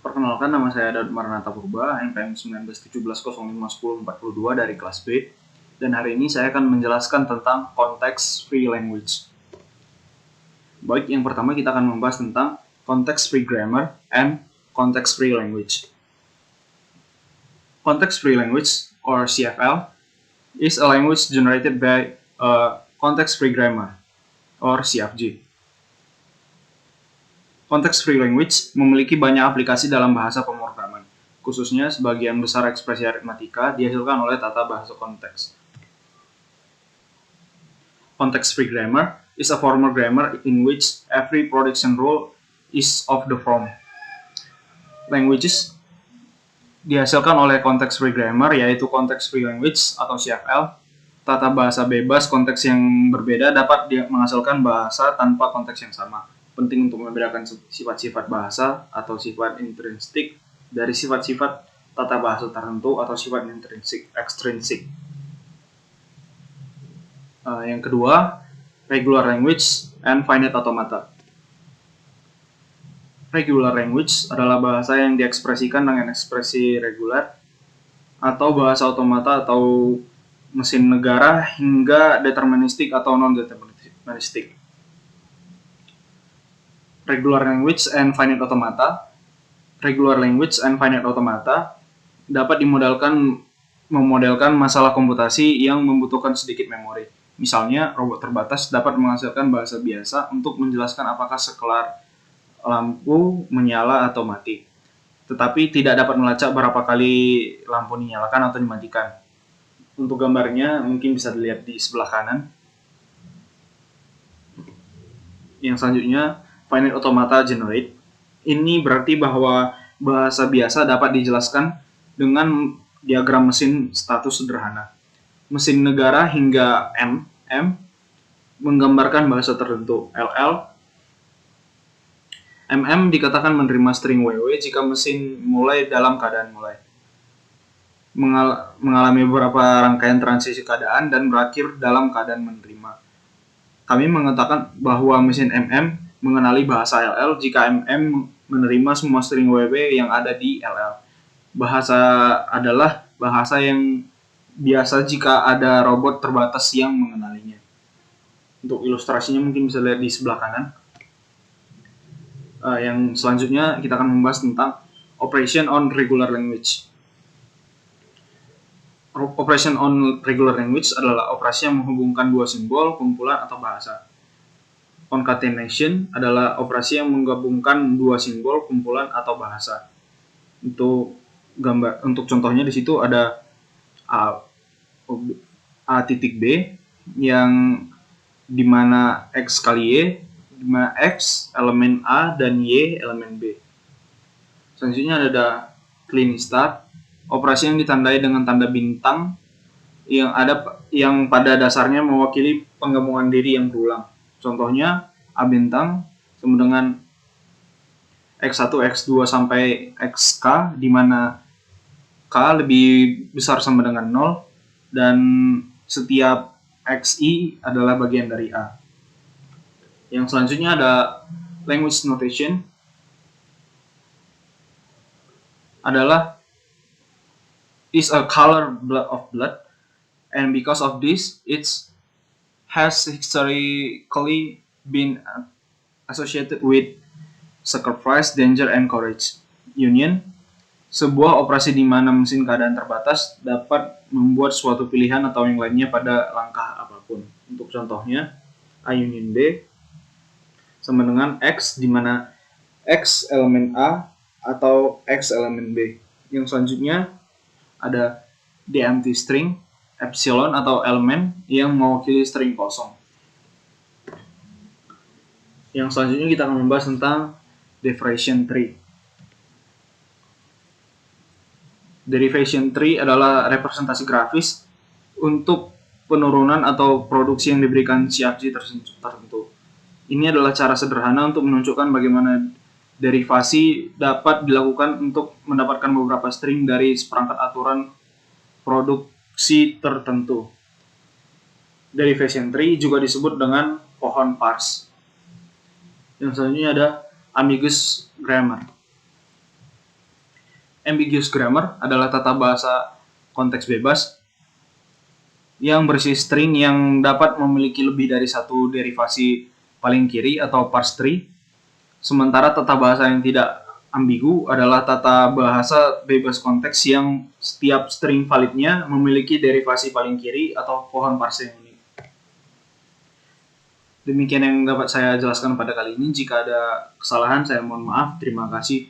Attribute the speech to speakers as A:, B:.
A: Perkenalkan, nama saya Daud Maranatha Purba, NPM 1917051042 dari kelas B, dan hari ini saya akan menjelaskan tentang context free language. Baik, yang pertama kita akan membahas tentang context free grammar and context free language. Context free language, or CFL, is a language generated by a context free grammar, or CFG. Context-free language memiliki banyak aplikasi dalam bahasa pemrograman, khususnya sebagian besar ekspresi aritmatika dihasilkan oleh tata bahasa konteks. Context-free grammar is a formal grammar in which every production rule is of the form. Languages dihasilkan oleh context-free grammar yaitu context-free language atau CFL. Tata bahasa bebas konteks yang berbeda dapat menghasilkan bahasa tanpa konteks yang sama. Penting untuk membedakan sifat-sifat bahasa atau sifat intrinsik dari sifat-sifat tata bahasa tertentu atau sifat ekstrinsik. Yang kedua, regular language and finite automata. Regular language adalah bahasa yang diekspresikan dengan ekspresi reguler atau bahasa automata atau mesin negara hingga deterministik atau non-deterministik. Regular language and finite automata. Regular language and finite automata dapat memodelkan masalah komputasi yang membutuhkan sedikit memori. Misalnya, robot terbatas dapat menghasilkan bahasa biasa untuk menjelaskan apakah sekelar lampu menyala atau mati, tetapi tidak dapat melacak berapa kali lampu dinyalakan atau dimatikan. Untuk gambarnya mungkin bisa dilihat di sebelah kanan. Yang selanjutnya, finite automata generate. Ini berarti bahwa bahasa biasa dapat dijelaskan dengan diagram mesin status sederhana. Mesin negara hingga M menggambarkan bahasa tertentu. MM dikatakan menerima string WW jika mesin mulai dalam keadaan mulai. Mengalami beberapa rangkaian transisi keadaan dan berakhir dalam keadaan menerima. Kami mengatakan bahwa mesin MM mengenali bahasa LL jika MM menerima semua string WW yang ada di LL. Bahasa adalah bahasa yang biasa jika ada robot terbatas yang mengenalinya. Untuk ilustrasinya mungkin bisa lihat di sebelah kanan. Yang selanjutnya kita akan membahas tentang operation on regular language. Operation on regular language adalah operasi yang menghubungkan dua simbol, kumpulan, atau bahasa. Concatenation adalah operasi yang menggabungkan dua simbol, kumpulan, atau bahasa. Untuk contohnya di situ ada A titik B yang dimana X kali Y, dimana X elemen A dan Y elemen B. Selanjutnya ada clean start, operasi yang ditandai dengan tanda bintang yang pada dasarnya mewakili penggabungan diri yang berulang. Contohnya, A bintang sama dengan X1, X2 sampai XK, di mana K lebih besar sama dengan 0, dan setiap XI adalah bagian dari A. Yang selanjutnya ada language notation, adalah is a color of blood, and because of this, it has historically been associated with sacrifice, danger, and courage. Union, sebuah operasi di mana mesin keadaan terbatas dapat membuat suatu pilihan atau yang lainnya pada langkah apapun. Untuk contohnya, A union B sama dengan X, di mana X elemen A atau X elemen B. Yang selanjutnya ada the empty string, epsilon atau elemen yang mewakili string kosong. Yang selanjutnya kita akan membahas tentang derivation tree. Derivation tree adalah representasi grafis untuk penurunan atau produksi yang diberikan CFG tertentu. Ini adalah cara sederhana untuk menunjukkan bagaimana derivasi dapat dilakukan untuk mendapatkan beberapa string dari seperangkat aturan produksi tertentu. Derivation tree juga disebut dengan pohon parse. Yang selanjutnya ada ambiguous grammar. Ambiguous grammar adalah tata bahasa konteks bebas yang berisi string yang dapat memiliki lebih dari satu derivasi paling kiri atau parse tree. Sementara tata bahasa yang tidak ambigu adalah tata bahasa bebas konteks yang setiap string validnya memiliki derivasi paling kiri atau pohon parse yang unik. Demikian yang dapat saya jelaskan pada kali ini. Jika ada kesalahan, saya mohon maaf. Terima kasih.